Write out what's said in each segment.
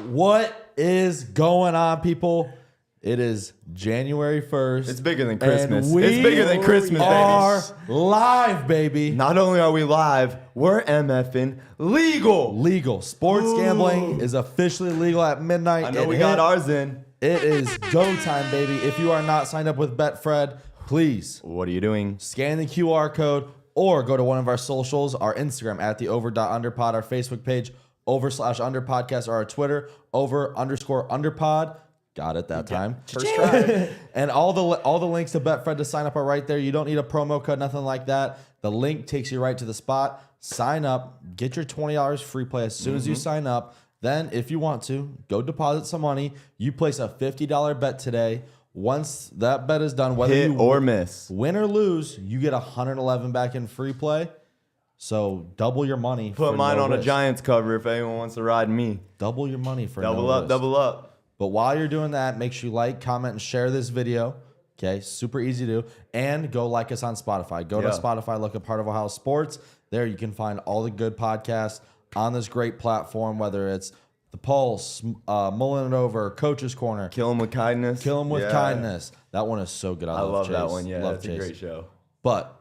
What is going on, people? It is January 1st. It's bigger than Christmas. And It's bigger than Christmas, are baby. live, baby. Not only are we live, we're MFing legal. Legal. Sports gambling is officially legal at midnight. I know we got ours in. It is go time, baby. If you are not signed up with Betfred, please What are you doing? scan the QR code or go to one of our socials, our Instagram at the over.underpod, our Facebook page, over/underpodcast, or our Twitter, over_underpod. Got it that time. First try. And all the links to Betfred to sign up are right there. You don't need a promo code, nothing like that. The link takes you right to the spot. Sign up, get your $20 free play as soon as you sign up. Then, if you want to, go deposit some money. You place a $50 bet today. Once that bet is done, whether Hit you or miss. win or lose, you get 111 back in free play. So double your money. Put mine on a Giants cover if anyone wants to ride me. Double your money for Double no up, risk. double up. But while you're doing that, make sure you like, comment, and share this video. Okay, super easy to do. And go like us on Spotify. Go to Spotify, look at Part of Ohio Sports. There you can find all the good podcasts on this great platform, whether it's The Pulse, Mulling It Over, Coach's Corner. Kill 'em with kindness. Kill 'em with kindness. That one is so good. I love Chase. that one. Yeah, love that's Chase. a great show. But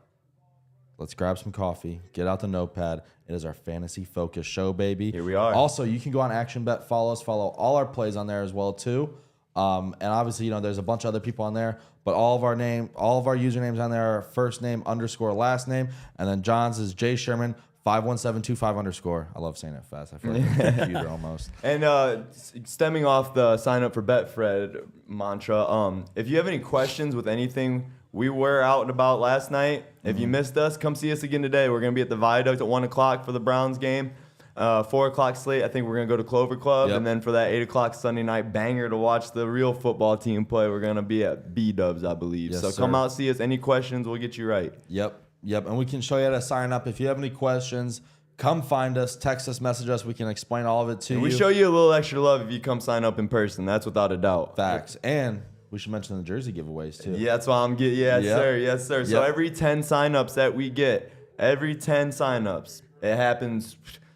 let's grab some coffee, get out the notepad. It is our fantasy focus show, baby. Here we are. Also, you can go on Action Bet, follow us, follow all our plays on there as well too. And obviously, there's a bunch of other people on there, but all of our usernames on there are first name _ last name, and then John's is J Sherman 51725 _ I love saying it fast. I feel like I'm a computer almost. And stemming off the sign up for Betfred mantra, if you have any questions with anything we were out and about last night, if you missed us, come see us again today. We're going to be at the Viaduct at 1 o'clock for the Browns game. 4 o'clock slate, I think we're going to go to Clover Club. Yep. And then for that 8 o'clock Sunday night banger to watch the real football team play, we're going to be at B-Dubs, I believe. Yes, so sir. come out, see us. Any questions, we'll get you right. Yep. And we can show you how to sign up. If you have any questions, come find us, text us, message us. We can explain all of it to you. We show you a little extra love if you come sign up in person. That's without a doubt. Facts. And we should mention the jersey giveaways too. Yeah, that's why I'm getting. Yes, Yep. sir. Yes, sir. So Yep. every 10 signups that we get, every 10 signups, it happens.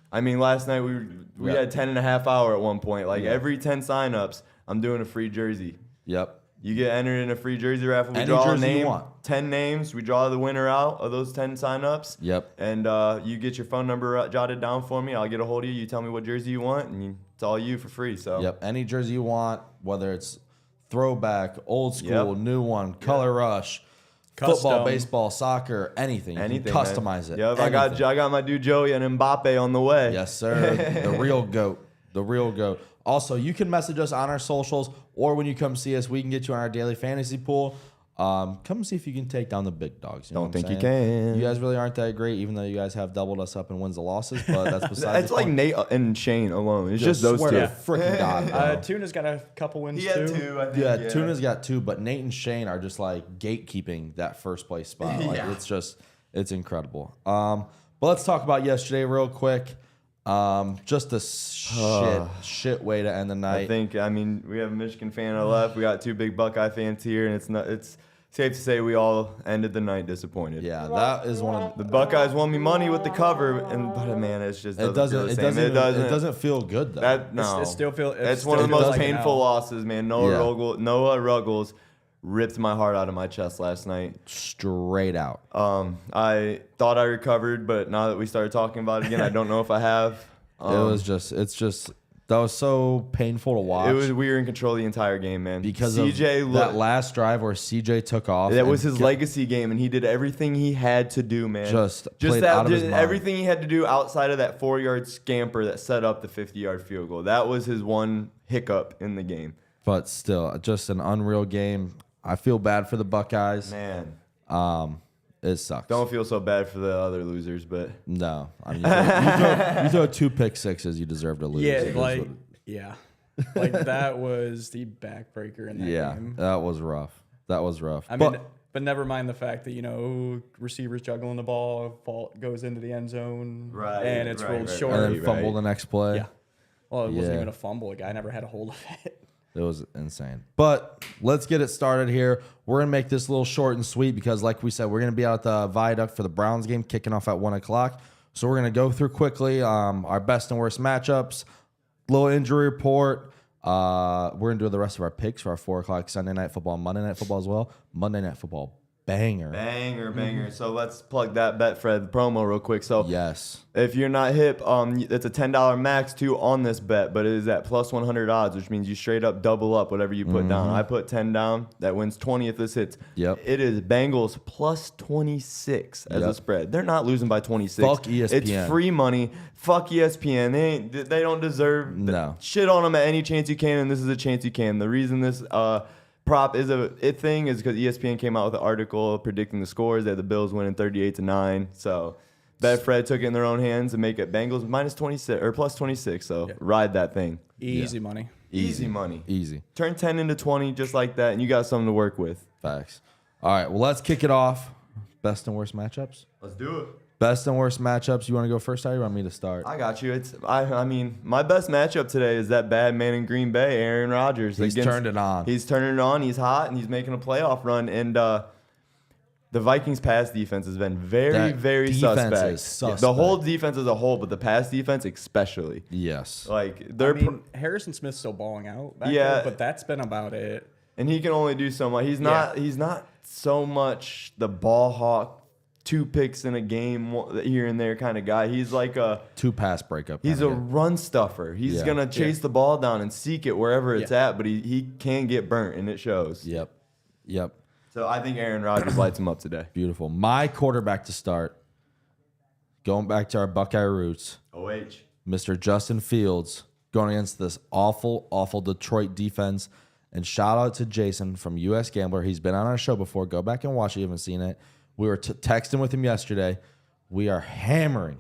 I mean, last night we Yep. had 10 and a half hour at one point. Like Yep. every 10 signups, I'm doing a free jersey. Yep. You get entered in a free jersey raffle. We Any draw a jersey you name, want. 10 names. We draw the winner out of those 10 signups. Yep. And you get your phone number jotted down for me. I'll get a hold of you. You tell me what jersey you want, and it's all you for free. So Yep. Any jersey you want, whether it's throwback, old school, new one, color rush, football, Custom. baseball, soccer, anything. You can customize it. Yep, Anything. I got my dude Joey and Mbappe on the way. Yes, sir. The real goat. The real goat. Also, you can message us on our socials, or when you come see us, we can get you on our daily fantasy pool. Come see if you can take down the big dogs. You know Don't what I'm think you saying? can. You guys really aren't that great, even though you guys have doubled us up in wins and losses. But that's besides. It's like Nate and Shane alone. It's just those swear two. to freaking God. Bro. Tuna's got a couple wins He had too. two, I think. Yeah, Tuna's got 2, but Nate and Shane are just like gatekeeping that first place spot. Like it's incredible. But let's talk about yesterday real quick. Just a shit way to end the night. I mean, we have a Michigan fan on the left. We got 2 big Buckeye fans here, and it's safe to say we all ended the night disappointed. Yeah, that is one of The Buckeyes won me money with the cover, but man, it just doesn't feel good though. No, It still feels. that's one of the most like an painful L. losses, man. Noah Ruggles ripped my heart out of my chest last night. Straight out. I thought I recovered, but now that we started talking about it again, I don't know if I have. That was so painful to watch. We were in control the entire game, man. Because CJ of that last drive where CJ took off. That was his legacy game, and he did everything he had to do, man. Just played out of his mind. Everything he had to do outside of that 4-yard scamper that set up the 50-yard field goal. That was his one hiccup in the game. But still, just an unreal game. I feel bad for the Buckeyes. Man, it sucks. don't feel so bad for the other losers, but No, I mean, you throw 2 pick sixes, you deserve to lose. Yeah, It is like what that was the backbreaker in that game. that was rough. I mean, but never mind the fact that receivers juggling the ball, goes into the end zone, and it's rolled short, and then fumble the next play. Yeah. Well, it wasn't Yeah. even a fumble. The guy never had a hold of it. It was insane. But let's get it started here. We're going to make this a little short and sweet because, like we said, we're going to be out at the Viaduct for the Browns game kicking off at 1 o'clock. So we're going to go through quickly our best and worst matchups, little injury report. We're going to do the rest of our picks for our 4 o'clock Sunday Night Football, Monday Night Football as well. Monday Night Football, banger. Banger. So let's plug that Betfred promo real quick. So Yes. if you're not hip, it's a $10 max too on this bet, but it is at plus 100 odds, which means you straight up double up whatever you put down. I put 10 down. That wins 20 if this hits. Yep. It is Bengals plus 26 as a spread. They're not losing by 26. Fuck ESPN. It's free money. Fuck ESPN. They don't deserve shit on them at any chance you can, and this is a chance you can. The reason this prop is a thing is because ESPN came out with an article predicting the scores. They had the Bills winning 38-9. So Betfred took it in their own hands and make it Bengals minus 26 or plus 26. So ride that thing. Easy money. Easy money. Easy. Turn 10 into 20 just like that, and you got something to work with. Facts. All right, well, let's kick it off. Best and worst matchups. Let's do it. Best and worst matchups. You want to go first, or you want me to start? I got you. I mean, my best matchup today is that bad man in Green Bay, Aaron Rodgers. He's turned it on. He's turning it on. He's hot, and he's making a playoff run. And the Vikings' pass defense has been very suspect. The whole defense as a whole, but the pass defense especially. Yes. Like Harrison Smith's still balling out back Yeah. there, but that's been about it. And he can only do so much. He's not so much the ball hawk, 2 picks in a game here and there kind of guy. He's like a 2 pass breakup. He's a run stuffer. He's going to chase the ball down and seek it wherever it's at, but he can get burnt, and it shows. Yep. So I think Aaron Rodgers lights him up today. Beautiful. My quarterback to start, going back to our Buckeye roots, Mr. Justin Fields, going against this awful Detroit defense. And shout out to Jason from US Gambler. He's been on our show before. Go back and watch it if you haven't seen it. We were texting with him yesterday. We are hammering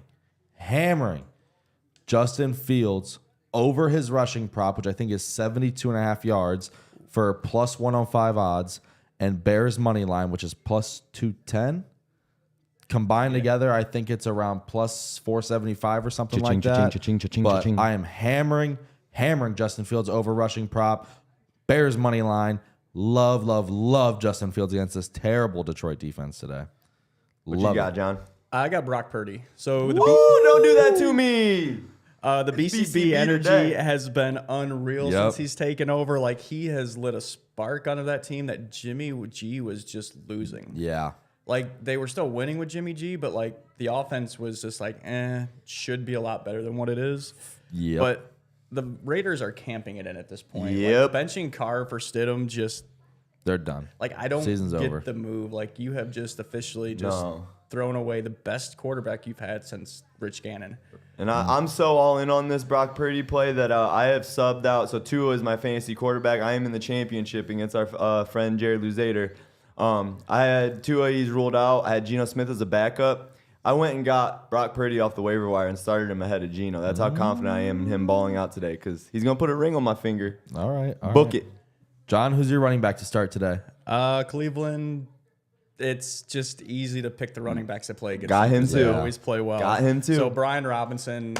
Justin Fields over his rushing prop, which I think is 72.5 yards for plus 105 odds, and Bears money line, which is plus 210. Combined together, I think it's around plus 475 or something like that. But I am hammering Justin Fields over rushing prop. Bears money line. Love Justin Fields against this terrible Detroit defense today. What you got, John? I got Brock Purdy. So don't do that to me. The BCB energy today has been unreal since he's taken over. Like, he has lit a spark under that team that Jimmy G was just losing. Yeah. Like, they were still winning with Jimmy G, but, like, the offense was just like, should be a lot better than what it is. Yeah. But the Raiders are camping it in at this point. Yep. Like, benching Carr for Stidham they're done. Like, I don't Season's get over. the move. Like, you have just officially thrown away the best quarterback you've had since Rich Gannon. And I'm so all in on this Brock Purdy play that I have subbed out. So Tua is my fantasy quarterback. I am in the championship against our friend Jared Luzader. I had Tua, he's ruled out. I had Geno Smith as a backup. I went and got Brock Purdy off the waiver wire and started him ahead of Geno. That's how confident I am in him balling out today, because he's going to put a ring on my finger. All right. Book it. John, who's your running back to start today? Cleveland, it's just easy to pick the running backs that play against. Got him too. They always play well. Got him too. So Brian Robinson,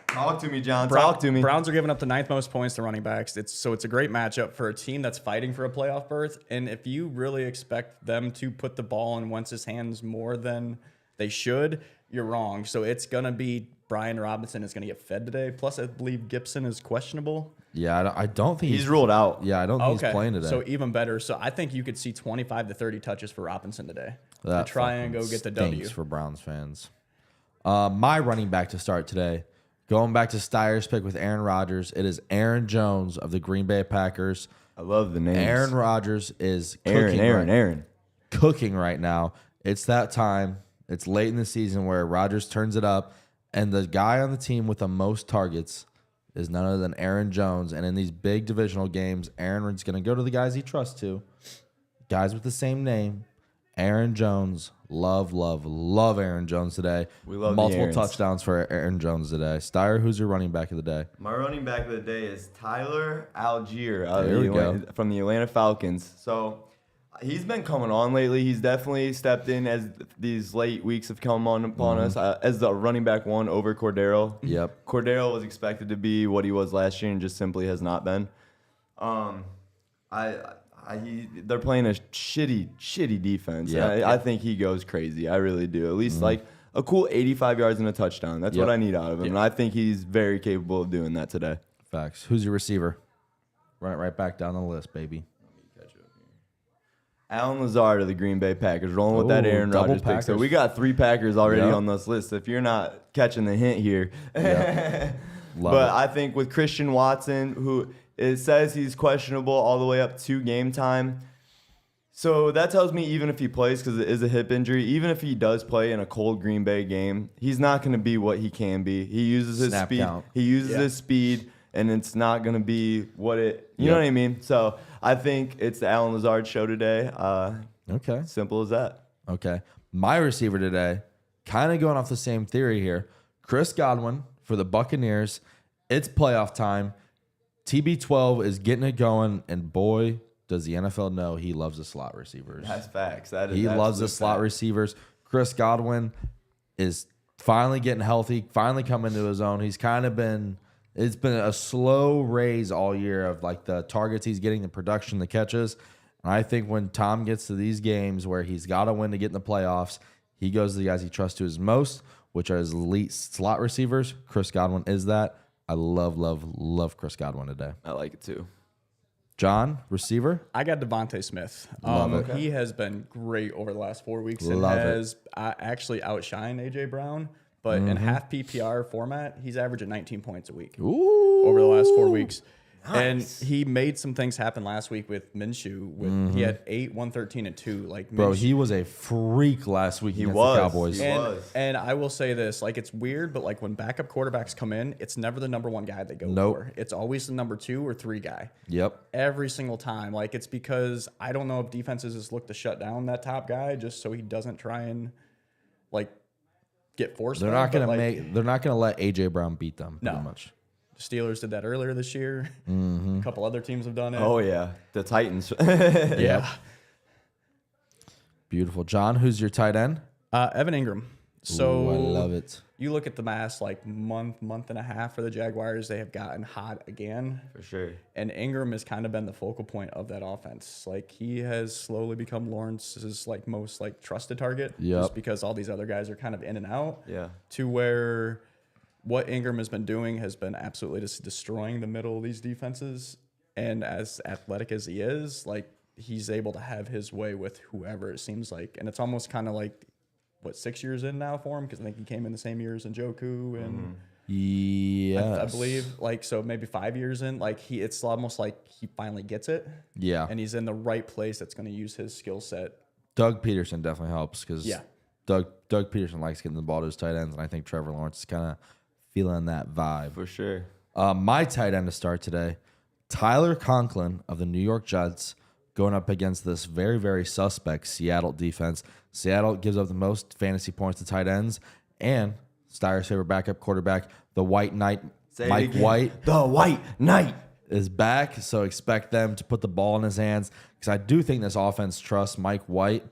Talk to me, John. Talk to me. Browns are giving up the 9th most points to running backs. It's a great matchup for a team that's fighting for a playoff berth. And if you really expect them to put the ball in Wentz's hands more than they should, you're wrong. So it's going to be Brian Robinson is going to get fed today. Plus, I believe Gibson is questionable. Yeah, I don't think he's ruled out. Yeah, I don't think he's playing today. So even better. So I think you could see 25 to 30 touches for Robinson today. That to try and go get the W. For Browns fans. My running back to start today, going back to Steyer's pick with Aaron Rodgers, it is Aaron Jones of the Green Bay Packers. I love the names. Aaron Rodgers is cooking right now. It's that time. It's late in the season where Rodgers turns it up, and the guy on the team with the most targets is none other than Aaron Jones. And in these big divisional games, Aaron's going to go to the guys he trusts to, guys with the same name. Aaron Jones. Love Aaron Jones today. We love multiple touchdowns for Aaron Jones today. Steyer, who's your running back of the day? My running back of the day is Tyler Algier from the Atlanta Falcons. So he's been coming on lately. He's definitely stepped in as these late weeks have come on upon us as the running back one over Cordero. Yep. Cordero was expected to be what he was last year and just simply has not been. They're playing a shitty defense. Yep. I think he goes crazy. I really do. At least like a cool 85 yards and a touchdown. That's what I need out of him. And I think he's very capable of doing that today. Facts. Who's your receiver? Run it right back down the list, baby. Alan Lazard of the Green Bay Packers, rolling with that Ooh, Aaron double Rodgers pick. So Packers. we got 3 Packers already Yep. on this list. If you're not catching the hint here. Love But it. I think with Christian Watson, who it says he's questionable all the way up to game time. So that tells me even if he plays, because it is a hip injury, even if he does play in a cold Green Bay game, he's not going to be what he can be. He uses his Snap speed. count. He uses his speed, and it's not going to be what it. You know what I mean? So I think it's the Alan Lazard show today. Okay. Simple as that. Okay. My receiver today, kind of going off the same theory here. Chris Godwin for the Buccaneers. It's playoff time. TB12 is getting it going, and boy, does the NFL know he loves the slot receivers. That's facts. That is He loves the absolute slot fact. receivers. Chris Godwin is finally getting healthy, finally coming to his own. He's kind of been, it's been a slow raise all year of like the targets he's getting, the production, the catches. And I think when Tom gets to these games where he's got to win to get in the playoffs, he goes to the guys he trusts to his most, which are his elite slot receivers. Chris Godwin is that. I love Chris Godwin today. I like it too. John, receiver? I got Devontae Smith. Love it. He has been great over the last 4 weeks and Love it. has actually outshined A.J. Brown. But in half PPR format, he's averaging 19 points a week Ooh. over the last 4 weeks. And he made some things happen last week with Minshew. He had 8, 113, and 2. Like Bro, Minshew- he was a freak last week against was. the Cowboys. He was. And I will say this, like it's weird, but like when backup quarterbacks come in, it's never the number 1 guy they go Nope. for. It's always the number 2 or 3 guy. Yep. Every single time. Like it's because I don't know if defenses just look to shut down that top guy just so he doesn't try and like get forced. They're fed, not but, gonna like, they're not gonna let AJ Brown beat them No. pretty much. the Steelers did that earlier this year. A couple other teams have done it. Oh yeah, the Titans. yeah. Beautiful. John, who's your tight end? Evan Ingram. So Ooh, I love it. You look at the last like month and a half for the Jaguars, they have gotten hot again. For sure. And Ingram has kind of been the focal point of that offense. Like he has slowly become Lawrence's like most like trusted target. Yep. Just because all these other guys are kind of in and out. Yeah. To where what Ingram has been doing has been absolutely just destroying the middle of these defenses. And as athletic as he is, like he's able to have his way with whoever it seems like. And it's almost kind of like, what, 6 years in now for him? Because I think he came in the same year as Njoku and Yes. I believe, like, so maybe 5 years in, like it's almost like he finally gets it. Yeah. And he's in the right place that's going to use his skill set. Doug Peterson definitely helps because Yeah. Doug Peterson likes getting the ball to his tight ends, and I think Trevor Lawrence is kind of feeling that vibe. For sure. My tight end to start today, Tyler Conklin of the New York Jets, going up against this very, very suspect Seattle defense. Seattle gives up the most fantasy points to tight ends, and Steyer's favorite backup quarterback, the White Knight, Say it Mike again. White, The White Knight. is back. So expect them to put the ball in his hands because I do think this offense trusts Mike White.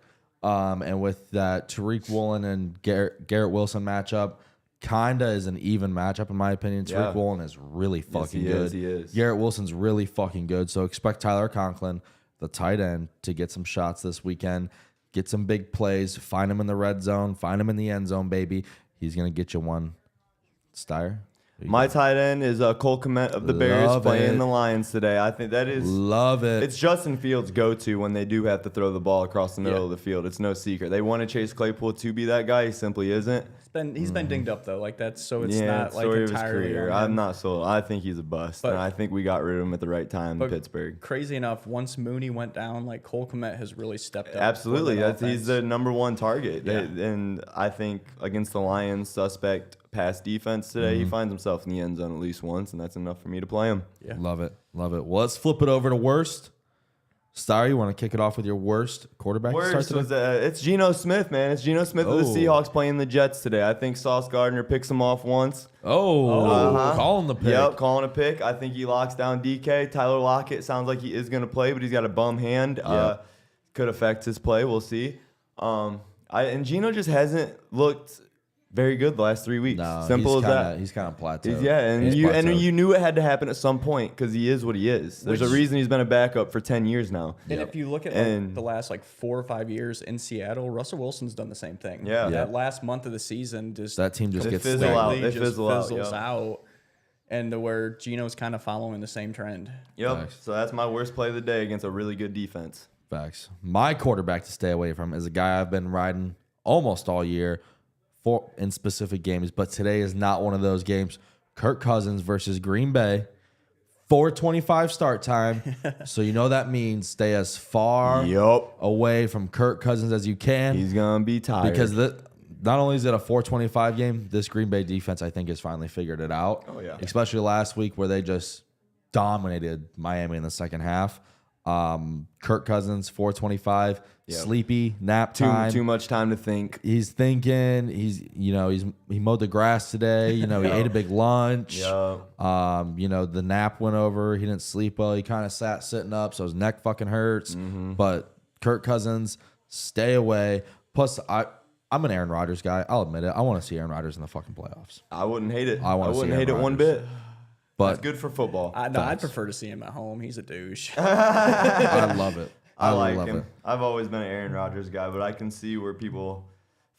And with that Tariq Woolen and Garrett Wilson matchup, kinda is an even matchup in my opinion. Tariq Yeah. Woolen is really fucking he good. is, he is. Garrett Wilson's really fucking good. So expect Tyler Conklin, the tight end, to get some shots this weekend, get some big plays, find him in the red zone, find him in the end zone, baby. He's gonna get you one. Steyer? My tight end is Cole Kmet of the Bears Love playing it. the Lions today. I think that is Love it. it's Justin Fields' go-to when they do have to throw the ball across the middle of the field. It's no secret. They want to Chase Claypool to be that guy. He simply isn't. He's been dinged up though, like that's so it's Yeah, not like story of his entirely career. on him. I'm not sold. I think he's a bust, But- and I think we got rid of him at the right time in But Pittsburgh. Crazy enough, once Mooney went down, like Cole Kmet has really stepped up. for Absolutely, that he's the offense. number one target. Yeah. And I think against the Lions, suspect pass defense today, he finds himself in the end zone at least once, and that's enough for me to play him. Yeah. Love it. Love it. Well, let's flip it over to worst. Steyer, you want to kick it off with your worst quarterback to start Worst today? was it's Geno Smith, man. It's Geno Smith of the Oh. Seahawks playing the Jets today. I think Sauce Gardner picks him off once. Calling the pick. Yep, calling a pick. I think he locks down DK. Tyler Lockett sounds like he is going to play, but he's got a bum hand. Yeah. Could affect his play. We'll see. And Geno just hasn't looked very good the last 3 weeks. No, Simple he's as kinda, that. He's kind of plateaued. And He's you plateaued. knew it had to happen at some point because he is what he is. There's a reason he's been a backup for 10 years now. And if you look at And- the last like 4 or 5 years in Seattle, Russell Wilson's done the same thing. Yeah. That last month of the season just That team just They gets fizzle stacked. out. completely They just fizzle out, fizzles yeah. out. and to where Geno's kind of following the same trend. Yep. Nice. So that's my worst play of the day against a really good defense. Facts. My quarterback to stay away from is a guy I've been riding almost all year for in specific games, but today is not one of those games. Kirk Cousins versus Green Bay, 4:25 start time. So you know that means stay as far away from Kirk Cousins as you can. He's gonna be tired because not only is it a 4:25 game, this Green Bay defense I think has finally figured it out. Oh yeah. Especially last week where they just dominated Miami in the second half. Kirk Cousins, 4:25, sleepy, nap time. Too much time to think. He's thinking. He mowed the grass today. He ate a big lunch. The nap went over. He didn't sleep well. He kind of sat sitting up, so his neck fucking hurts. But Kirk Cousins, stay away. Plus, I'm an Aaron Rodgers guy. I'll admit it. I want to see Aaron Rodgers in the fucking playoffs. I wouldn't hate it. I wouldn't hate it one bit. But it's good for football. I'd prefer to see him at home. He's a douche. I love it. I like him. I've always been an Aaron Rodgers guy, but I can see where people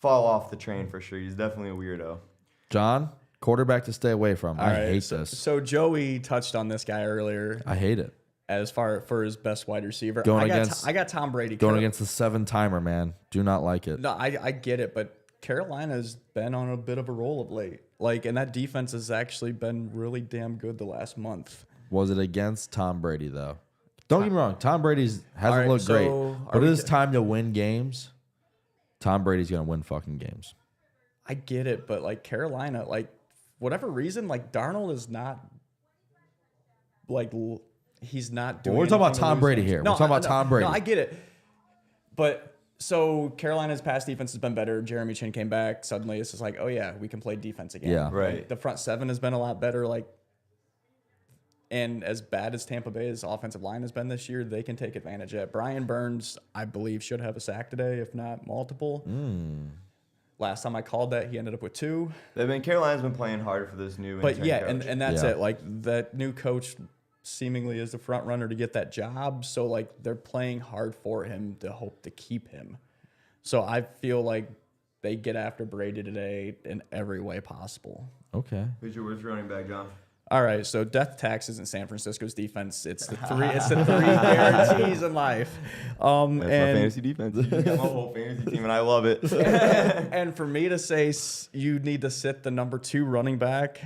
fall off the train for sure. He's definitely a weirdo. John, quarterback to stay away from. I hate this. So Joey touched on this guy earlier. I hate it. As far for his best wide receiver, I got Tom Brady going against the 7-timer, man. Do not like it. No, I get it, but Carolina's been on a bit of a roll of late. And that defense has actually been really damn good the last month. Was it against Tom Brady, though? Don't get me wrong. Tom Brady hasn't looked great. But it is time to win games. Tom Brady's going to win fucking games. I get it, but, Carolina, whatever reason, Darnold is not, he's not doing We're talking about Tom Brady games. here. We're talking about Tom Brady. No, I get it. But... So Carolina's pass defense has been better. Jeremy Chin came back. Suddenly it's just oh yeah, we can play defense again. Yeah. Right. The front seven has been a lot better. And as bad as Tampa Bay's offensive line has been this year, they can take advantage of it. Brian Burns, I believe, should have a sack today, if not multiple. Last time I called that, he ended up with 2. Carolina's been playing hard for this new. But yeah, coach. and that's it. That new coach seemingly is the front runner to get that job. So they're playing hard for him to hope to keep him. So I feel like they get after Brady today in every way possible. Okay. Who's your worst running back, John? All right, so death taxes in San Francisco's defense. It's the three guarantees in life. That's my fantasy defense. You got my whole fantasy team, and I love it. And for me to say you need to sit the number 2 running back,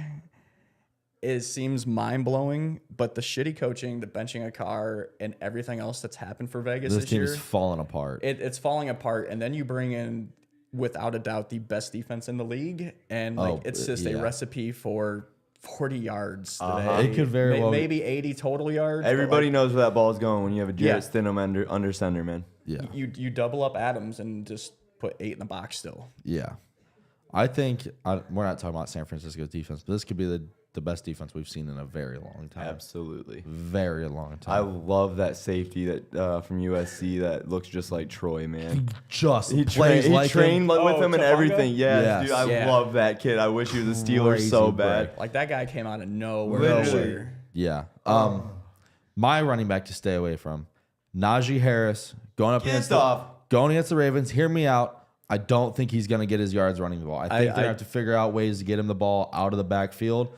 it seems mind-blowing, but the shitty coaching, the benching a car, and everything else that's happened for Vegas this team year, is falling apart. It's falling apart, and then you bring in, without a doubt, the best defense in the league, and it's just a recipe for 40 yards today. It could very well maybe 80 total yards. Everybody knows where that ball's going when you have a Jarrett Stidham under center, man. Yeah. You double up Adams and just put 8 in the box still. Yeah. I think we're not talking about San Francisco's defense, but this could be the best defense we've seen in a very long time. Absolutely. Very long time. I love that safety that from USC that looks just like Troy, man. He plays he like trained him. with him and Tafanga? everything. Yes, Yes. dude, I love that kid. I wish he was a Steeler Crazy so bad. break. That guy came out of nowhere. Literally. Yeah. My running back to stay away from, Najee Harris, going against the Ravens. Hear me out. I don't think he's going to get his yards running the ball. I think they're going to have to figure out ways to get him the ball out of the backfield.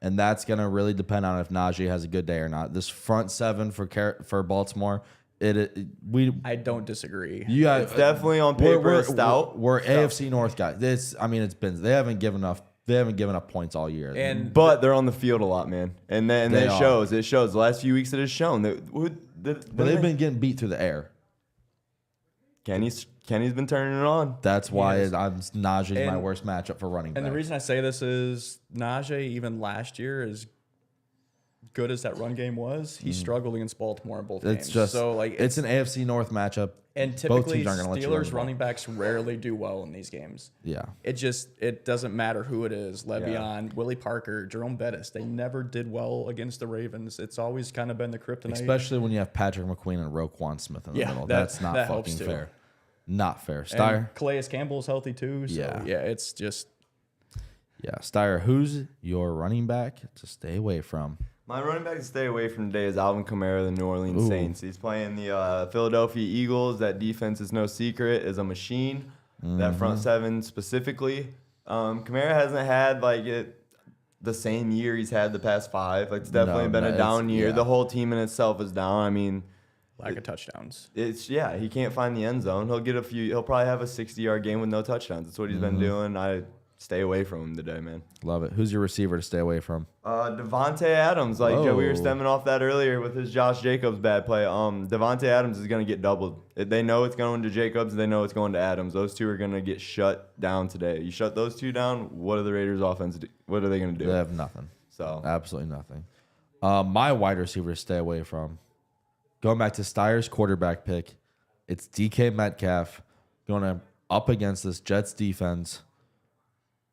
And that's going to really depend on if Najee has a good day or not. This front 7 for Baltimore, I don't disagree. It's definitely on paper stout. We're AFC North guys. They haven't given up points all year. But they're on the field a lot, man. And then it shows. It shows. The last few weeks it has shown. But they've been getting beat through the air. Kenny's been turning it on. That's why Najee's my worst matchup for running back. And the reason I say this is Najee, even last year, as good as that run game was, he struggled against Baltimore in both games. It's an AFC North matchup. And typically, Both teams aren't gonna let you run the Steelers ball. running backs rarely do well in these games. Yeah. It doesn't matter who it is. Le'Veon, Willie Parker, Jerome Bettis. They never did well against the Ravens. It's always kind of been the kryptonite. Especially when you have Patrick McQueen and Roquan Smith in the middle. That's not fucking fair. Not fair. Steyer? And Calais Campbell's healthy too. So yeah, it's just... Yeah. Steyer, who's your running back to stay away from? My running back to stay away from today is Alvin Kamara, the New Orleans Saints. He's playing the Philadelphia Eagles. That defense is no secret, is a machine. That front 7 specifically. Kamara hasn't had the same year he's had the past 5. Like, it's definitely been a down year. yeah. The whole team in itself is down. I mean, Lack of touchdowns. he can't find the end zone. He'll probably have a 60-yard game with no touchdowns. That's what he's been doing. I stay away from him today, man. Love it. Who's your receiver to stay away from? Devontae Adams, like we were Oh. stemming off that earlier with his Josh Jacobs bad play. Devontae Adams is going to get doubled. They know it's going to Jacobs. They know it's going to Adams. Those two are going to get shut down today. You shut those two down, what are the Raiders' offense do? What are they going to do? They have nothing. So Absolutely nothing. My wide receiver to stay away from. Going back to Steyer's quarterback pick, it's DK Metcalf going up against this Jets defense.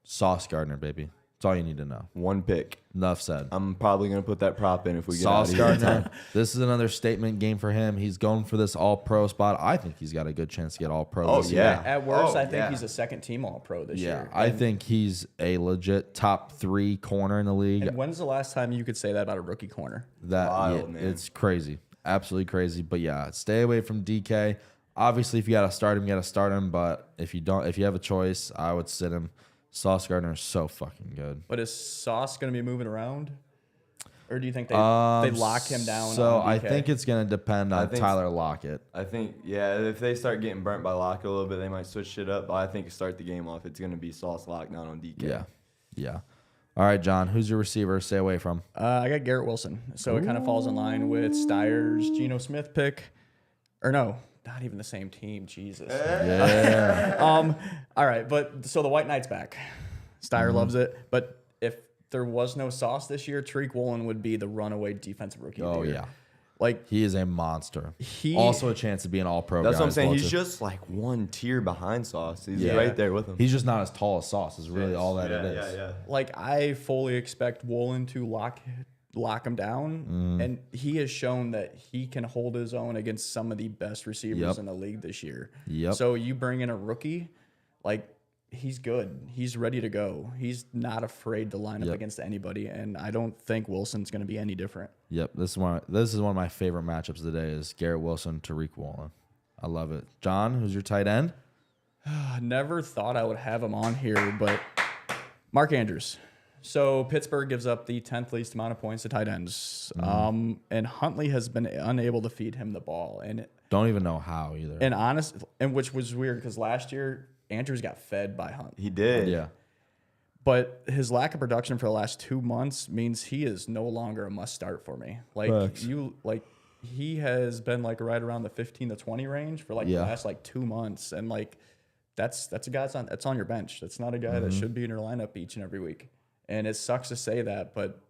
Sauce Gardner, baby. That's all you need to know. one pick. Enough said. I'm probably going to put that prop in if we get out Sauce of here. Gardner. This is another statement game for him. He's going for this all-pro spot. I think he's got a good chance to get all-pro. Oh, this yeah. year. At worst, Oh, I think yeah. he's a second-team All-Pro this Yeah, year. I think he's a legit top 3 corner in the league. And when's the last time you could say that about a rookie corner? That Wild, man. It's crazy, absolutely crazy. But yeah, stay away from DK. Obviously, if you got to start him, you got to start him. But if you don't, if you have a choice, I would sit him. Sauce Gardner is so fucking good. But is Sauce going to be moving around? Or do you think they lock him down? So on I DK? think it's gonna depend on think- Tyler Lockett. I think, if they start getting burnt by Lockett a little bit, they might switch shit up. But I think to start the game off, it's going to be Sauce lockdown on DK. Yeah. All right, John. Who's your receiver? Stay away from. I got Garrett Wilson. So it kind of falls in line with Steyer's Geno Smith pick. Or no, not even the same team. Jesus. Yeah. All right, but so the White Knight's back. Steyer loves it. But if there was no Sauce this year, Tariq Woolen would be the runaway defensive rookie of the Oh year. yeah. Like, He is a monster. He- also a chance to be an all-pro. That's guy what I'm as saying. well, He's too. just like one tier behind Sauce. He's Yeah. right there with him. He's just not as tall as Sauce. Is really all that it is. Yeah. like I fully expect Woolen to lock him down. And he has shown that he can hold his own against some of the best receivers Yep. in the league this year. Yep. So you bring in a rookie, like, he's good. He's ready to go. He's not afraid to line up Yep. against anybody, and I don't think Wilson's going to be any different. Yep. This is one of my favorite matchups of the day is Garrett Wilson, Tariq Woolen. I love it. John, who's your tight end? I never thought I would have him on here, but Mark Andrews. So Pittsburgh gives up the 10th least amount of points to tight ends, and Huntley has been unable to feed him the ball, and Don't even know how either. which was weird because last year Andrews got fed by Hunt. He did. Yeah. But his lack of production for the last 2 months means he is no longer a must start for me. Facts. He has been like right around the 15 to 20 range for like Yeah. the last like 2 months, and like that's a guy that's on your bench. That's not a guy that should be in your lineup each and every week. And it sucks to say that, but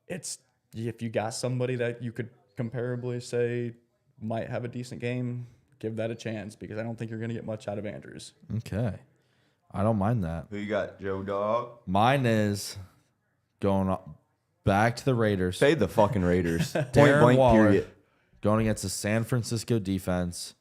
it's if you got somebody that you could comparably say might have a decent game, give that a chance because I don't think you're going to get much out of Andrews. Okay. I don't mind that. Who you got, Joe Dog? Mine is going back to the Raiders. Say the fucking Raiders. Point Darren blank, Waller period. going against the San Francisco defense.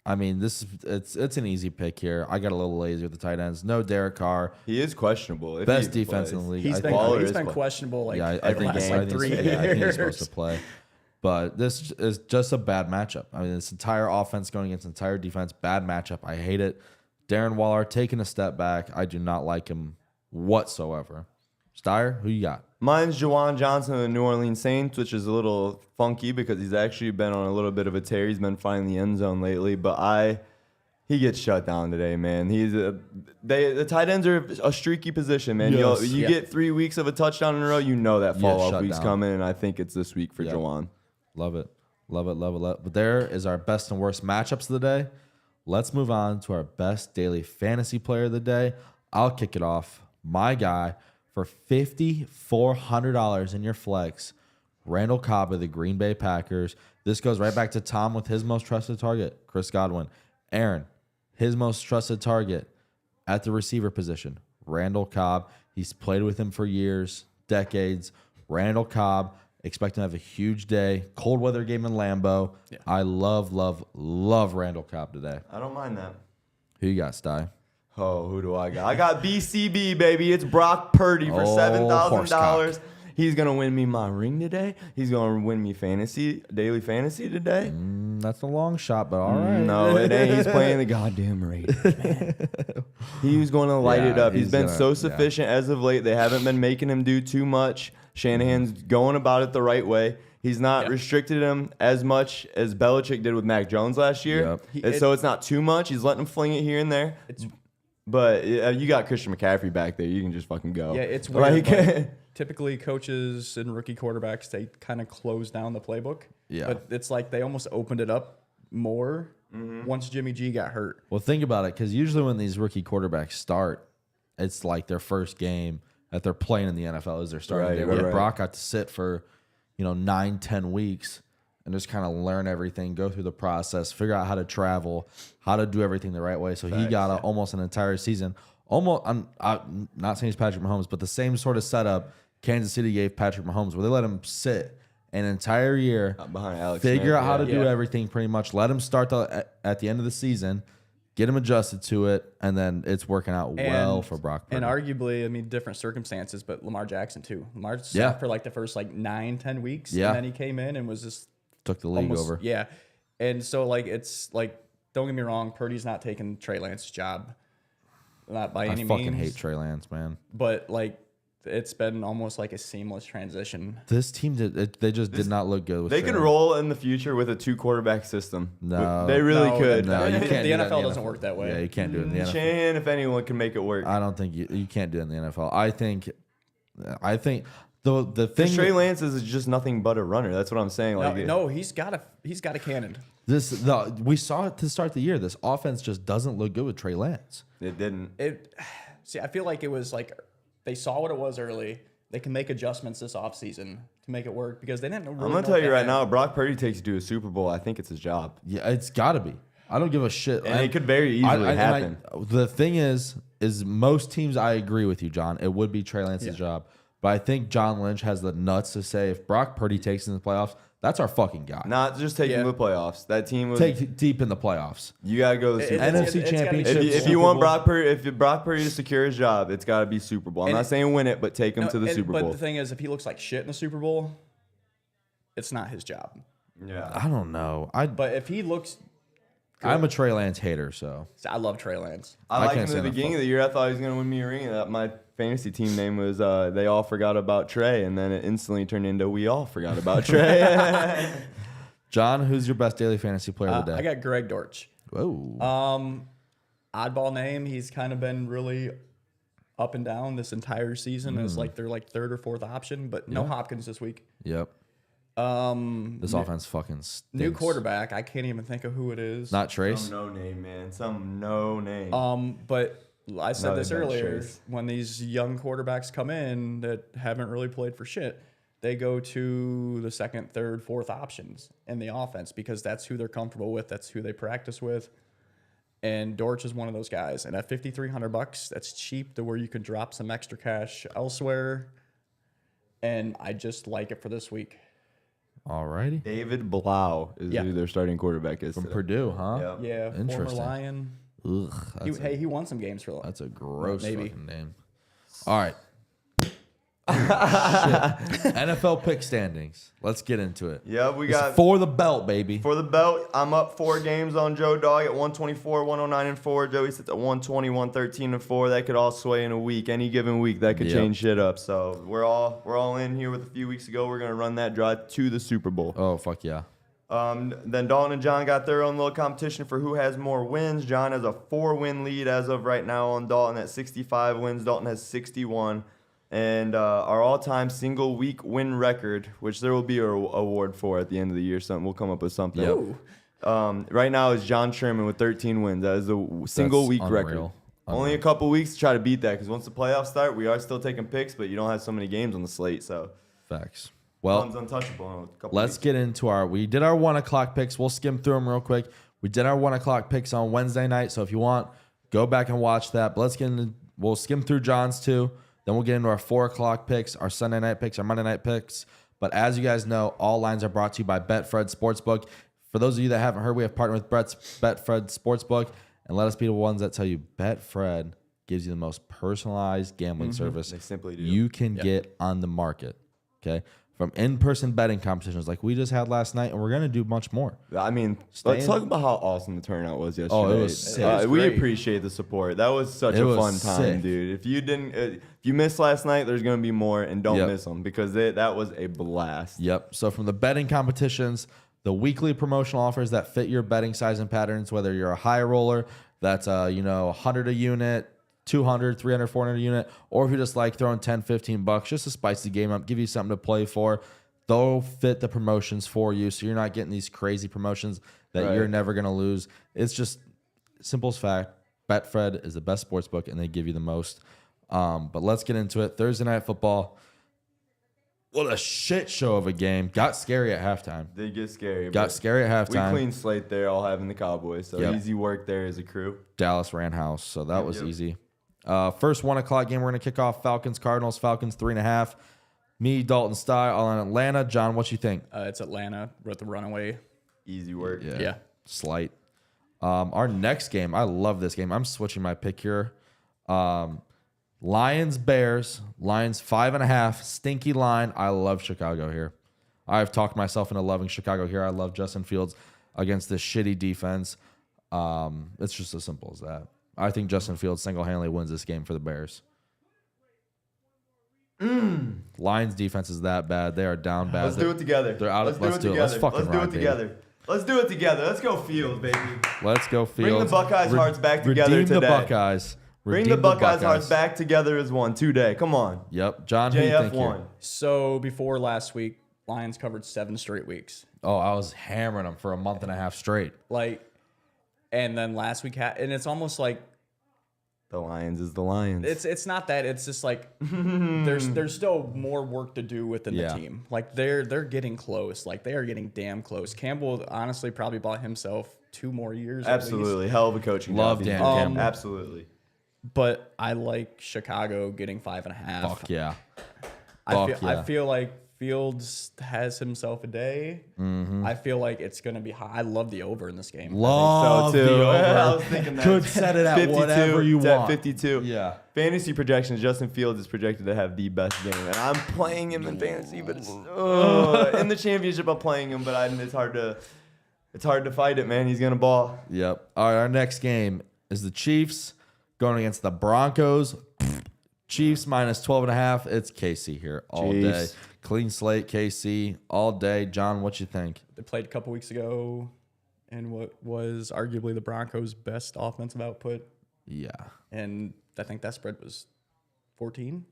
I mean, it's an easy pick here. I got a little lazy with the tight ends. No Derek Carr. He is questionable. If Best he defense plays. in the league. He's I been, think- Waller he's is been play- questionable like, I for the think last I like think 3 he's- years. I think he's supposed to play. But this is just a bad matchup. I mean, this entire offense going against entire defense, bad matchup. I hate it. Darren Waller taking a step back. I do not like him whatsoever. Steyer, who you got? Mine's Jawan Johnson of the New Orleans Saints, which is a little funky because he's actually been on a little bit of a tear. He's been finding the end zone lately, but he gets shut down today, man. The tight ends are a streaky position, man. Yes. You get 3 weeks of a touchdown in a row, you know that fall off shut week's down. coming, and I think it's this week for Yep. Jawan. Love it. Love it, love it, love it. But there is our best and worst matchups of the day. Let's move on to our best daily fantasy player of the day. I'll kick it off. My guy for $5,400 in your flex, Randall Cobb of the Green Bay Packers. This goes right back to Tom with his most trusted target, Chris Godwin. Aaron, his most trusted target at the receiver position, Randall Cobb. He's played with him for years, decades. Randall Cobb. Expect him to have a huge day. Cold weather game in Lambeau. Yeah. I love Randall Cobb today. I don't mind that. Who you got, Sty? Oh, who do I got? I got BCB, baby. It's Brock Purdy for Oh, $7,000. horsecock. He's going to win me my ring today. He's going to win me daily fantasy today. That's a long shot, but all right. No, it ain't. He's playing the goddamn Raiders, man. He was going to light it up. He's been so sufficient as of late. They haven't been making him do too much. Shanahan's going about it the right way. He's not restricted him as much as Belichick did with Mac Jones last year. So it's not too much. He's letting him fling it here and there. But you got Christian McCaffrey back there. You can just fucking go. Yeah, it's weird. Like, typically, coaches and rookie quarterbacks, they kind of close down the playbook. Yeah. But it's like they almost opened it up more once Jimmy G got hurt. Well, think about it, because usually when these rookie quarterbacks start, it's like their first game that they're playing in the NFL is their starting game. Right. Brock got to sit for 9-10 weeks and just kind of learn everything, go through the process, figure out how to travel, how to do everything the right way. So he got almost an entire season. Almost, I'm not saying he's Patrick Mahomes, but the same sort of setup Kansas City gave Patrick Mahomes, where they let him sit an entire year, behind Alex figure Smith, out how to do everything pretty much. Let him start at the end of the season, get him adjusted to it, and then it's working out well for Brock Purdy. And arguably, I mean, different circumstances, but Lamar Jackson too. Lamar sat for like the first 9-10 weeks, and then he came in and was just took the league over. Yeah, and so like it's like, don't get me wrong, Purdy's not taking Trey Lance's job, not by any means. I fucking hate Trey Lance, man. But like, it's been almost like a seamless transition. This team they did not look good with They Trey could roll in the future with a 2-quarterback system. No. They really could. No, you can't. The NFL doesn't work that way. Yeah, you can't do it in the NFL. Shanahan, if anyone, can make it work. I don't think you can't do it in the NFL. I think the thing Trey Lance is just nothing but a runner. That's what I'm saying. No, he's got a cannon. We saw it to start the year. This offense just doesn't look good with Trey Lance. It didn't. I feel like it was like they saw what it was early. They can make adjustments this offseason to make it work because they didn't really I'm going to tell you right now, Brock Purdy takes you to a Super Bowl. I think it's his job. Yeah, it's got to be. I don't give a shit. And it could very easily happen. The thing is most teams, I agree with you, John. It would be Trey Lance's job. But I think John Lynch has the nuts to say if Brock Purdy takes in the playoffs, that's our fucking guy. Not just taking the playoffs. That team would take deep in the playoffs. You got to go to the Super Bowl. NFC Championship. If you want Brock Purdy to secure his job, it's got to be Super Bowl. I'm not saying win it, but take him to the Super Bowl. But the thing is, if he looks like shit in the Super Bowl, it's not his job. Yeah. I don't know. But if he looks... I'm a Trey Lance hater, so. I love Trey Lance. I liked him at the beginning of the year. I thought he was going to win me a ring. My fantasy team name was They All Forgot About Trey, and then it instantly turned into We All Forgot About Trey. John, who's your best daily fantasy player of the day? I got Greg Dortch. Whoa. Oddball name. He's kind of been really up and down this entire season as like their third or fourth option, but no Hopkins this week. Yep. This offense fucking stinks. New quarterback. I can't even think of who it is. Not Trace. Some no name, man. Some no name. But I said this earlier. When these young quarterbacks come in that haven't really played for shit, they go to the second, third, fourth options in the offense because that's who they're comfortable with. That's who they practice with. And Dortch is one of those guys. And at $5,300, that's cheap to where you can drop some extra cash elsewhere. And I just like it for this week. Alrighty. David Blau is who their starting quarterback is From today. Purdue, huh? Yeah, Interesting. former Lion. Ugh, He won some games for Lion. that's a gross Maybe. fucking name. All right. NFL pick standings. Let's get into it. Yeah, we It's got for the belt, baby. for the belt. I'm up 4 games on Joe Dog at 124, 109, and 4. Joey sits at 120, 113, and 4. That could all sway in a week. Any given week, that could change shit up. So we're all in here with a few weeks ago. We're gonna run that drive to the Super Bowl. Oh, fuck yeah. Then Dalton and John got their own little competition for who has more wins. John has a 4-win lead as of right now on Dalton at 65 wins. Dalton has 61. And our all-time single-week win record, which there will be an award for at the end of the year. We'll come up with something. Yep. Right now is John Sherman with 13 wins. That is a single-week record. Only a couple weeks to try to beat that because once the playoffs start, we are still taking picks, but you don't have so many games on the slate. So Facts. Well, Dalton's untouchable in a couple let's weeks. get into we did our 1 o'clock picks. We'll skim through them real quick. We did our 1 o'clock picks on Wednesday night. So if you want, go back and watch that. But let's get into, we'll skim through John's too. Then we'll get into our 4 o'clock picks, our Sunday night picks, our Monday night picks. But as you guys know, all lines are brought to you by Betfred Sportsbook. For those of you that haven't heard, we have partnered with Betfred Sportsbook. And let us be the ones that tell you Betfred gives you the most personalized gambling service They simply do. you can get on the market. Okay. from in-person betting competitions like we just had last night, and we're going to do much more. I mean, let's talk about how awesome the turnout was yesterday. Oh, it was sick. We great. appreciate the support. That was such It a was fun time, sick. dude. If you missed last night, there's going to be more, and don't Yep. miss them because that was a blast. Yep. So from the betting competitions, the weekly promotional offers that fit your betting size and patterns, whether you're a high roller, that's 100 a unit, 200, 300, 400 a unit, or if you just like throwing 10, 15 bucks just to spice the game up, give you something to play for, they'll fit the promotions for you. So you're not getting these crazy promotions that Right. you're never going to lose. It's just simple as fact. Betfred is the best sports book and they give you the most. But let's get into it. Thursday night football. What a shit show of a game. Got scary at halftime. They get scary. Got but scary at We halftime. clean slate there, all having the Cowboys. So Yep. easy work there as a crew. Dallas ran house, so that was yep. easy. First 1 o'clock game, we're going to kick off Falcons, Cardinals. Falcons 3.5. Me, Dalton, Steyer, all in Atlanta. John, what you think? It's Atlanta with the runaway. Easy work. Yeah. Slight. Our next game, I love this game. I'm switching my pick here. Lions, Bears. Lions 5.5. Stinky line. I love Chicago here. I've talked myself into loving Chicago here. I love Justin Fields against this shitty defense. It's just as simple as that. I think Justin Fields single-handedly wins this game for the Bears. Lions defense is that bad. They are down bad. Let's do it together. They're out. Let's do it do it. Let's together. fucking Let's do ride, it together. Let's do it together. Let's go Field, baby. Let's go Fields. Bring the Buckeyes' hearts back together Redeem the today. Buckeyes. Bring Redeem the Buckeyes' hearts back together as one today. Come on. Yep. John, who you think JF1. here? So before last week, Lions covered 7 straight weeks. Oh, I was hammering them for a month and a half straight. And then last week, and it's almost like The Lions is the Lions. it's not that. It's just like there's still more work to do within Yeah. the team. Like they're getting close. Like they are getting damn close. Campbell honestly probably bought himself 2 more years. at least. Absolutely. Hell of a coaching Love job. Dan Campbell. Absolutely. But I like Chicago getting 5.5. Fuck yeah. I feel like Fields has himself a day. I feel like it's gonna be high. I love the over in this game. Love So, too. the over. I was thinking that. Could set it at whatever you It's want. at 52. Yeah. Fantasy projections, Justin Fields is projected to have the best game. And I'm playing him in fantasy, but it's, in the championship I'm playing him, but it's hard to fight it, man. He's going to ball. Yep. All right, our next game is the Chiefs going against the Broncos. Chiefs minus 12.5. It's KC here all day. Chiefs. Clean slate, KC all day. John, what you think? They played a couple weeks ago, and what was arguably the Broncos' best offensive output, Yeah. and I think that spread was 14.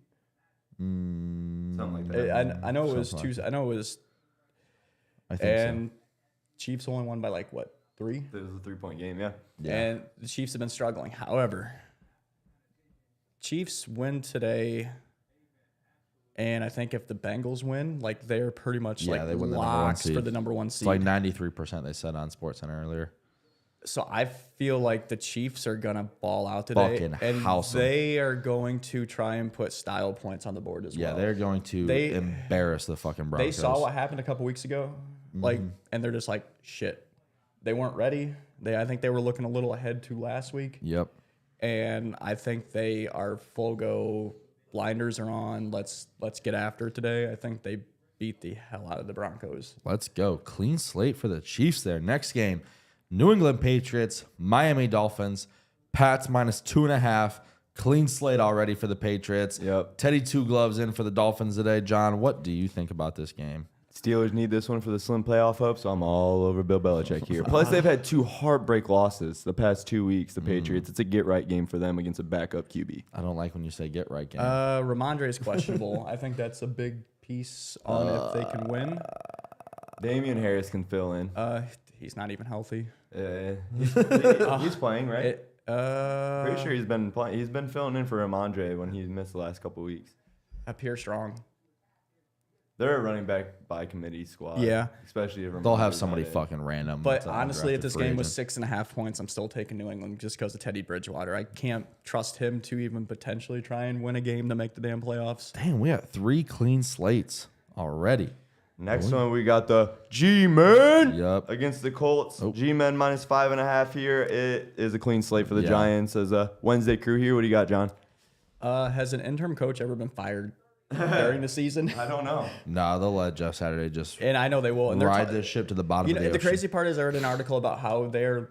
Something like that. I know it was Something like two. I know it was, I think and Chiefs only won by like what 3? It was a 3-point game, yeah. Yeah. And the Chiefs have been struggling. However, Chiefs win today, and I think if the Bengals win, like they're pretty much Yeah, like they win the number one locks for seed. the number 1 It's seed. like 93% they said on SportsCenter earlier. So I feel like the Chiefs are gonna ball out today, Fucking and house 'em. they are going to try and put style points on the board as Yeah, well. they're going to They- embarrass the fucking They Broncos. saw what happened a couple weeks ago, like, and they're just like, shit. They weren't ready. I think they were looking a little ahead to last week, Yep. and I think they are full go. Blinders are on. Let's get after it today. I think they beat the hell out of the Broncos. Let's go. Clean slate for the Chiefs there. Next game, New England Patriots, Miami Dolphins, Pats minus 2.5. Clean slate already for the Patriots. Yep. Teddy Two Gloves in for the Dolphins today. John, what do you think about this game? Steelers need this one for the slim playoff hope, so I'm all over Bill Belichick here. Plus, they've had 2 heartbreak losses the past 2 weeks, the Patriots. It's a get-right game for them against a backup QB. I don't like when you say get right game. Ramondre is questionable. I think that's a big piece on if they can win. Damian Harris can fill in. He's not even healthy. He's playing, right? Pretty sure he's been playing. He's been filling in for Ramondre when he's missed the last couple weeks. Appear strong. They're a running back by committee squad. Yeah. Especially if They'll have Ramondre's somebody not in. fucking random. But that's an honestly, if undrafted this free game was agent. 6.5 points, I'm still taking New England just because of Teddy Bridgewater. I can't trust him to even potentially try and win a game to make the damn playoffs. Damn, we got 3 clean slates already. Next one, we got the G-Men Yep. against the Colts. Oh. G-Men minus 5.5 here. It is a clean slate for the Yeah. Giants as a Wednesday crew here. What do you got, John? Has an interim coach ever been fired during the season. I don't know. Nah, they'll let Jeff Saturday just And I know they will. And they're ride this ship to the bottom You of know, the the ocean. crazy part is I read an article about how they're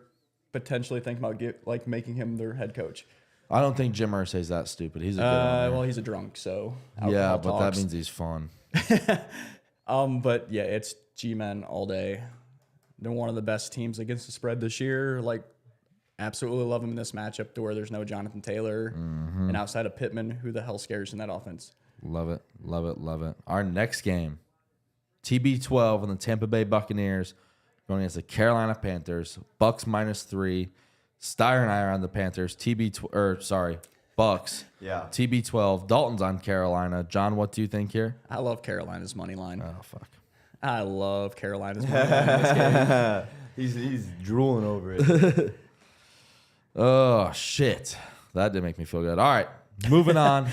potentially thinking about making him their head coach. I don't think Jim Irsay's that stupid. He's a good owner. Well, he's a drunk, so Yeah, alcohol but that talks. means he's fun. But yeah, it's G-men all day. They're one of the best teams against the spread this year. Like, absolutely love them in this matchup to where there's no Jonathan Taylor. And outside of Pittman, who the hell scares in that offense? Love it, love it, love it. Our next game, TB12 and the Tampa Bay Buccaneers going against the Carolina Panthers. Bucks -3. Steyer and I are on the Panthers. Bucks. Yeah. TB12. Dalton's on Carolina. John, what do you think here? I love Carolina's money line. Oh fuck. I love Carolina's money line in this game. He's drooling over it. Oh shit, that did make me feel good. All right, moving on.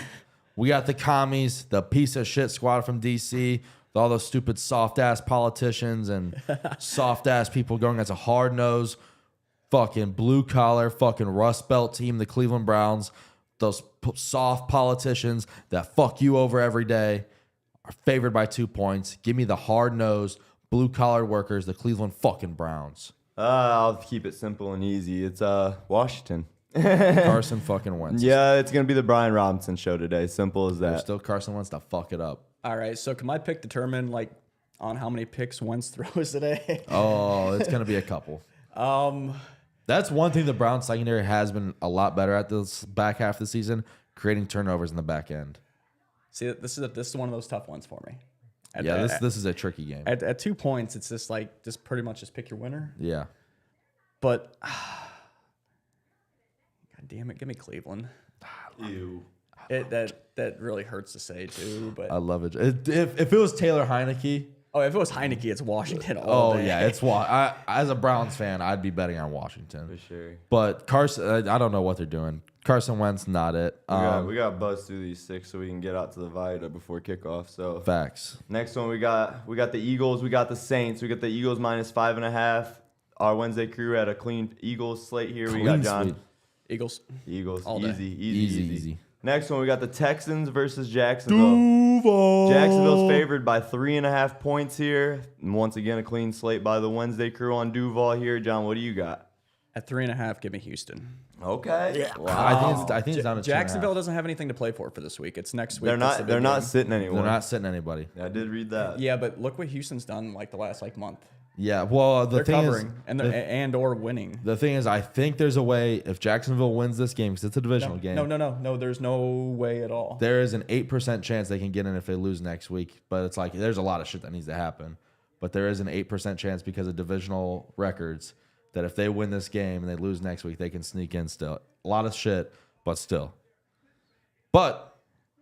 We got the commies, the piece of shit squad from DC, with all those stupid soft ass politicians and soft ass people going against a hard nosed, fucking blue collar, fucking Rust Belt team, the Cleveland Browns. Those soft politicians that fuck you over every day are favored by 2 points. Give me the hard nosed, blue collar workers, the Cleveland fucking Browns. I'll keep it simple and easy. It's Washington. Carson fucking Wentz. Yeah, it's gonna be the Brian Robinson show today. Simple as There's that. still Carson Wentz to fuck it up. All right, so can my pick determine on how many picks Wentz throws today? Oh, it's going to be a couple. That's one thing the Browns secondary has been a lot better at this back half of the season, creating turnovers in the back end. See, this is one of those tough ones for me. This is a tricky game. At 2 points, it's just pretty much just pick your winner. Yeah. But God damn it, give me Cleveland. Ew. That really hurts to say too. But I love it. If it was Taylor Heineke, if it was Heineke, it's Washington all day. yeah, it's as a Browns fan, I'd be betting on Washington. For sure. But Carson, I don't know what they're doing. Carson Wentz, not it. We got buzzed through these 6 so we can get out to the Vita before kickoff. So Facts. next one we got the Eagles, we got the Saints, we got the Eagles -5.5. Our Wednesday crew had a clean Eagles slate here. We got Clean John. sweep. Eagles. Eagles, All day. easy. Next one we got the Texans versus Jacksonville. Jacksonville's favored by 3.5 points here. And once again, a clean slate by the Wednesday crew on Duval here. John, what do you got? At 3.5, give me Houston. Okay. Yeah. I think it's down to 2.5. Jacksonville doesn't have anything to play for this week. It's next week. They're That's the not. big They're not game. sitting anyone. They're not sitting anybody. I did read that. Yeah, but look what Houston's done the last month. Yeah. Well, the They're thing covering is, or winning. the thing is, I think there's a way if Jacksonville wins this game because it's a divisional game. No. There's no way at all. There is an 8% chance they can get in if they lose next week. But it's like there's a lot of shit that needs to happen. But there is an 8% chance because of divisional records that if they win this game and they lose next week, they can sneak in still. A lot of shit, but still. But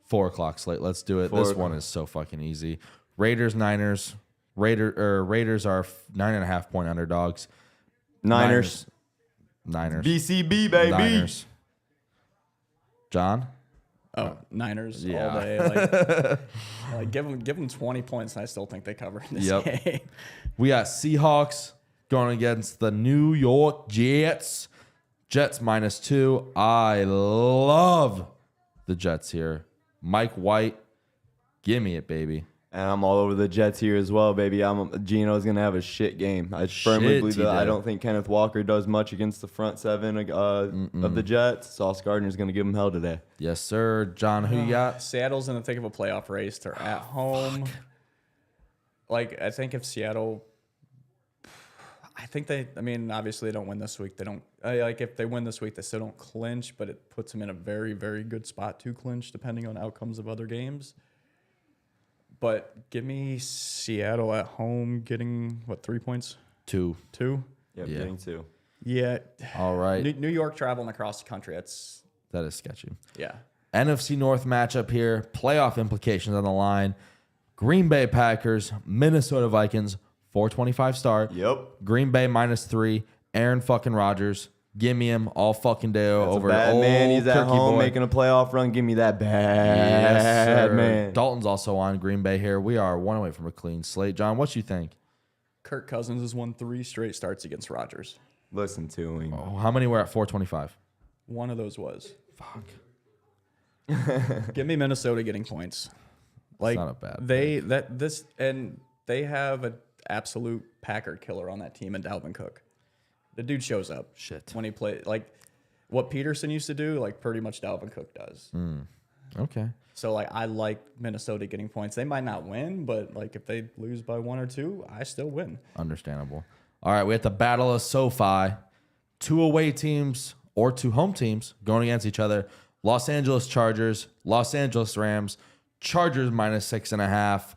4 o'clock slate. Let's do it. This one is so fucking easy. Raiders, Niners. Raiders are 9.5 point underdogs. Niners. BCB, baby. Niners. John? Niners Yeah. all day. Like give them 20 points, and I still think they cover in this game. We got Seahawks going against the New York Jets. Jets -2. I love the Jets here. Mike White, give me it, baby. And I'm all over the Jets here as well, baby. Gino's going to have a shit game. I firmly believe that. I don't think Kenneth Walker does much against the front seven of the Jets. Sauce Gardner's going to give him hell today. Yes, sir. John, who you got? Seattle's in the thick of a playoff race. They're at home. I think if Seattle... obviously they don't win this week. They don't... if they win this week, they still don't clinch, but it puts them in a very, very good spot to clinch, depending on outcomes of other games. But give me Seattle at home getting, 3 points? 2. 2? Yep, Yeah. getting 2. Yeah. All right. New York traveling across the country. That is sketchy. Yeah. NFC North matchup here. Playoff implications on the line. Green Bay Packers, Minnesota Vikings, 425 start. Yep. Green Bay -3. Aaron fucking Rodgers. Give me him all fucking day That's over a bad old man. He's at Turkey home boy. making a playoff run. Give me that Yes, bad sir. man. Dalton's also on Green Bay here. We are one away from a clean slate. John, what you think? Kirk Cousins has won 3 straight starts against Rodgers. Listen to him. Oh, how many were at 425? One of those was. Fuck. Give me Minnesota getting points. Like not a bad they have an absolute Packer killer on that team in Dalvin Cook. The dude shows up. Shit. When he plays, like what Peterson used to do, like pretty much Dalvin Cook does. Okay. So like I like Minnesota getting points. They might not win, but like if they lose by 1 or 2, I still win. Understandable. All right, we have the Battle of SoFi. 2 away teams or 2 home teams going against each other. Los Angeles Chargers, Los Angeles Rams, Chargers -6.5.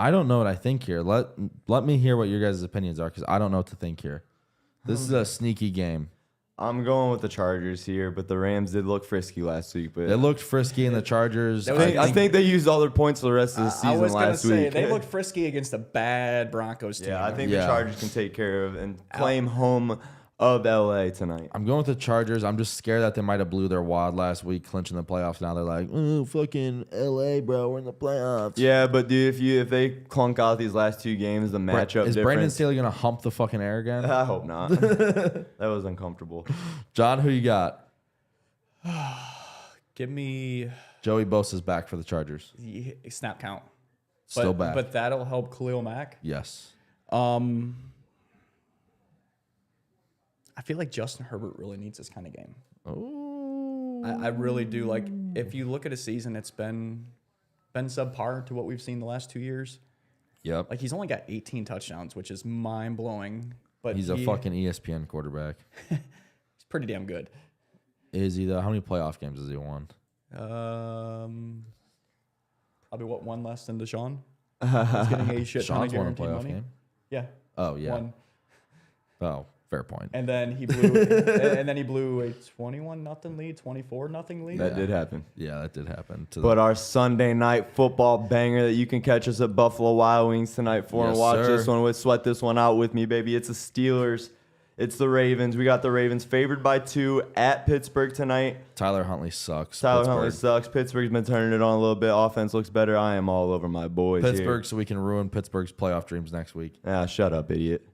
I don't know what I think here. Let me hear what your guys' opinions are because I don't know what to think here. This is a sneaky game. I'm going with the Chargers here, but the Rams did look frisky last week. But They looked frisky in the Chargers. I think they used all their points for the rest of the season I was gonna last say week. they looked frisky against a bad Broncos team. Yeah, I think Yeah. the Chargers can take care of and claim home of LA tonight. I'm going with the Chargers. I'm just scared that they might have blew their wad last week, clinching the playoffs. Now they're like, oh, fucking LA, bro, we're in the playoffs. Yeah, but dude, if they clunk out these last 2 games, the matchup Is Brandon difference. Staley gonna hump the fucking air again? I hope not. That was uncomfortable. John, who you got? Give me Joey Bosa's back for the Chargers. the snap count. Still back. But that'll help Khalil Mack. Yes. I feel like Justin Herbert really needs this kind of game. Oh. I really do. Like, if you look at a season, it's been subpar to what we've seen the last 2 years. Yep. Like, he's only got 18 touchdowns, which is mind blowing. But He's a fucking ESPN quarterback. he's pretty damn good. Is he though? How many playoff games has he won? Probably one less than Deshaun. He's getting a shit ton of Sean's won a guaranteed playoff money. game. Yeah. Oh yeah. One. Oh, fair point. And then he blew a 21-0 lead, 24-0 lead. That did happen. Yeah, that did happen. But our Sunday night football banger that you can catch us at Buffalo Wild Wings tonight for Yes, and watch sir. this one sweat this one out with me, baby. It's the Steelers. It's the Ravens. We got the Ravens favored by 2 at Pittsburgh tonight. Tyler Huntley sucks. Tyler Pittsburgh. Huntley sucks. Pittsburgh's been turning it on a little bit. Offense looks better. I am all over my boys Pittsburgh, so we can ruin Pittsburgh's playoff dreams next week. here. Ah, shut up, idiot.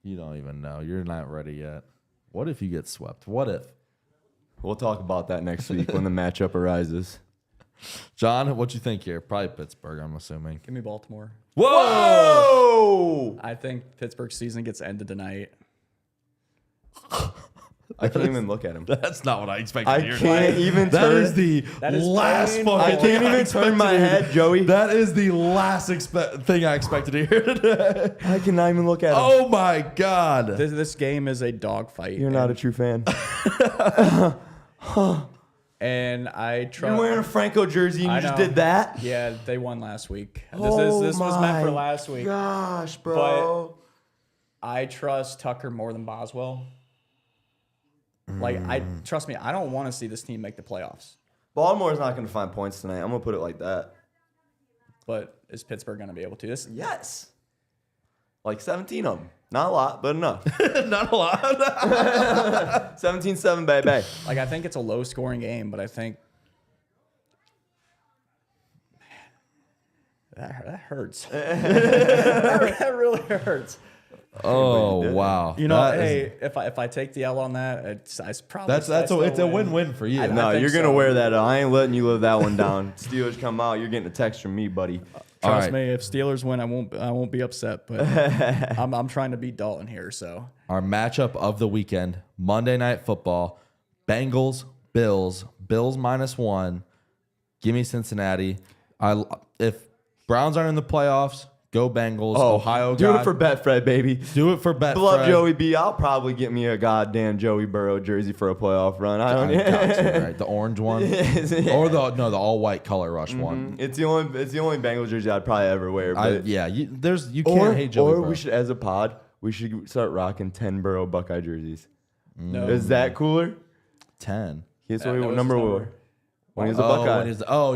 You don't even know. You're not ready yet. What if you get swept? What if? We'll talk about that next week when the matchup arises. John, what you think here? Probably Pittsburgh, I'm assuming. Give me Baltimore. Whoa! I think Pittsburgh's season gets ended tonight. I can't even look at him. That's not what I expected I to hear. can't even That turn. is the That is last painful. fucking I thing can't even expected turn my to hear. head, Joey. That is the last thing I expected to hear today. I cannot even look at him. Oh my God. This game is a dogfight. You're not a true fan. And I try. You're wearing a Franco jersey and I you just know. did that? Yeah, they won last week. This Oh was meant for my last week. Gosh, bro. I trust Tucker more than Boswell. Like, trust me, I don't want to see this team make the playoffs. Baltimore's not going to find points tonight. I'm going to put it like that. But is Pittsburgh going to be able to? Yes. Like 17 of them. Not a lot, but enough. Not a lot. 17-7, baby. Like, I think it's a low-scoring game, but I think that hurts. that really hurts. Oh did it. wow. You know, That is- hey, if I take the L on that, it's probably it's a win-win for you. I No, think you're going to so. wear that. I ain't letting you live that one down. Steelers come out, you're getting a text from me, buddy. All Trust right. me, if Steelers win, I won't be upset. But I'm trying to beat Dalton here, so Our matchup of the weekend: Monday Night Football, Bengals, Bills, Bills -1. Give me Cincinnati. If Browns aren't in the playoffs, go Bengals. Ohio, do God. it for Betfred, baby. Do it for Betfred. Love Joey B. I'll probably get me a goddamn Joey Burrow jersey for a playoff run. I don't Got you, right? The orange one, or the all white color rush one. It's the only Bengals jersey I'd probably ever wear. But You can't hate Joey. or Burrow. we should, as a pod, we should start rocking 10 Burrow Buckeye jerseys. no. Is that cooler? 10. Guess That what was number his one? number. When he's a Buckeye.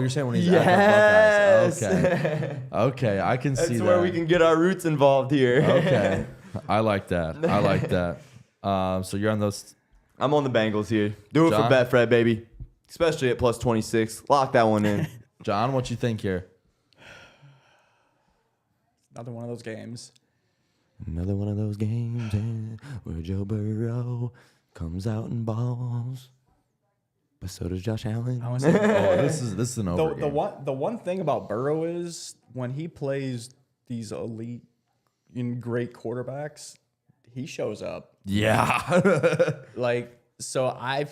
You're saying when he's Yes. at the Buckeyes. Okay. Okay, I can see That's that. where we can get our roots involved here. Okay. I like that. So you're on those. I'm on the Bengals here. Do it John? for Betfred, baby. Especially at plus 26. Lock that one in. John, what you think here? Another one of those games. Another one of those games where Joe Burrow comes out and balls. But so does Josh Allen. I was saying, Oh, this is an over game. the one thing about Burrow is when he plays these elite and great quarterbacks, he shows up. Yeah. Like, so I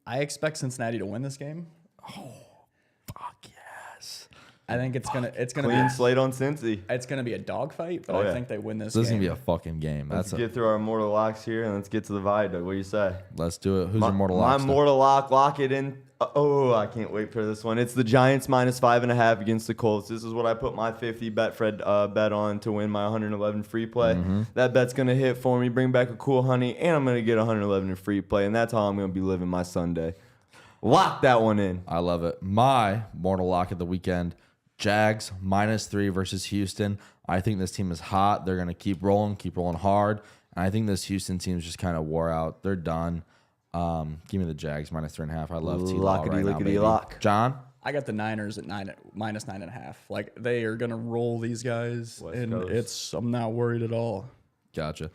expect Cincinnati to win this game. Fuck yes. I think it's gonna Clean be slate on Cincy. it's gonna be a dogfight, but Oh, I yeah. think they win this This is game. gonna be a fucking game. Let's That's get through our mortal locks here and let's get to the viaduct. What do you say? let's do it. Who's your mortal My lock? mortal lock it in. Oh, I can't wait for this one. It's the Giants -5.5 against the Colts. This is what I put my 50 Betfred bet on to win my 111 free play. That bet's going to hit for me, bring back a cool honey, and I'm going to get 111 in free play, and that's how I'm going to be living my Sunday. Lock that one in. I love it. My mortal lock of the weekend, Jags -3 versus Houston. I think this team is hot. They're going to keep rolling hard. And I think this Houston team's just kind of wore out. They're done. Give me the Jags -3.5. I love T-Law right now, Lockety-lickety baby. lock. John? I got the Niners at -9.5. Like, they are gonna roll these guys, West and Coast. I'm not worried at all. Gotcha.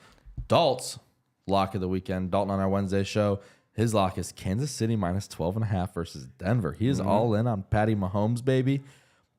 Dalt's lock of the weekend. Dalton on our Wednesday show. His lock is Kansas City -12.5 versus Denver. He is all in on Patty Mahomes, baby.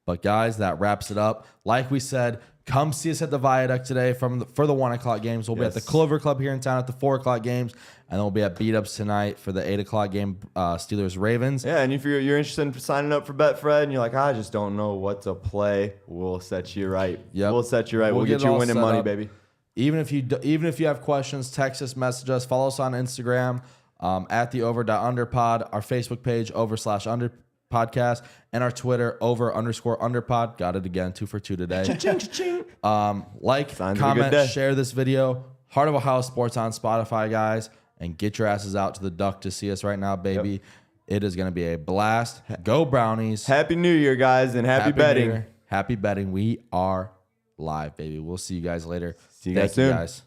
But guys, that wraps it up. Like we said, come see us at the Viaduct today for the 1 o'clock games. We'll be at the Yes. Clover Club here in town at the 4 o'clock games. And then we'll be at Beat Ups tonight for the 8 o'clock game, Steelers-Ravens. Yeah, and if you're interested in signing up for Betfred and you're like, I just don't know what to play, we'll set you right. Yep. We'll set you right. We'll We'll get get it you all winning set money, up. baby. Even if you have questions, text us, message us, follow us on Instagram at the over.underpod, our Facebook page over/under podcast, and our Twitter over_underpod. Got it again, 2 for 2 today. Like, Signs of a comment, good day. share this video. Heart of Ohio Sports on Spotify, guys, and get your asses out to the Duck to see us right now, baby. Yep. It is going to be a blast. Go Brownies. Happy New Year, guys, and happy New betting. Year. Happy betting. We are live, baby. We'll see you guys later. See you guys Thank you soon. guys.